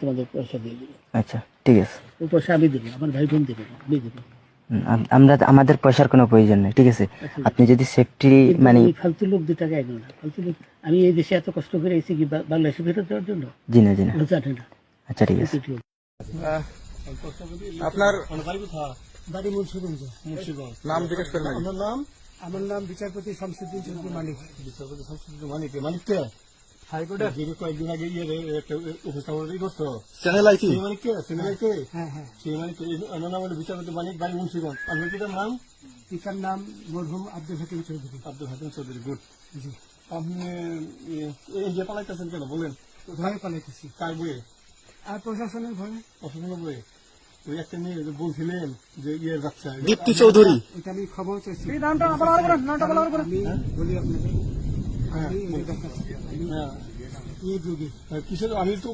তোমাদের পয়সা দিয়ে দেবো। আচ্ছা ঠিক আছে। ওই পয়সা আমি দেবো, আমার ভাই বোন দেবে না, আমি দেবো। আমরা আমাদের পয়সার কোনো প্রয়োজন নেই, ঠিক আছে। আপনি যদি সেফটি কিন্তু মানে এই ফালতু লোক 2 টাকা এগো না, ফালতু লোক। আমি এই দেশে এত কষ্ট করে এসেছি কি বাংলাদেশে ফেরত দেওয়ার জন্য? জি না জি না। ও জানে না। আচ্ছা ঠিক আছে। আপনার বাড়ি মুন্সিগঞ্জ। নাম জিজ্ঞেস করেন নাকি? আমার নাম বিচারপতি শামসুদ্দিন চৌধুরী মানিক। বিচারপতি শামসুদ্দিন মানিক, মানিককে হাইকোর্টের যিনি কয়েকদিন আগে একটা উপস্থাপন করতো চ্যানেল আইছি সেই মানিককে, হ্যাঁ হ্যাঁ, সেই মানিককে আমার নাম হলো বিচারপতি মানিক, বাড়ি মুন্সিগঞ্জ। আপনার পিতার নাম? পিতার নাম মরহুম আব্দুল হাকিম চৌধুরী। আব্দুল হাকিম চৌধুরী, গুড। জি। আপনি এই যে পালাইতেছেন কেন বলেন? ভয়ে পালাইতেছি। কার বইয়ে? আর প্রশাসনের ভয়ে। প্রশাসনের বইয়ে? ওই একটা মেয়ে বলছিলেন যে ইয়ের বাচ্চা দীপ্তি চৌধুরী। এটা আমি খবর চাইছি। এই নামটা বলার পরে আমি বলি আপনাকে, হ্যাঁ আমি এই দেখাচ্ছি, আমি এই যুগে কিসের আমি তো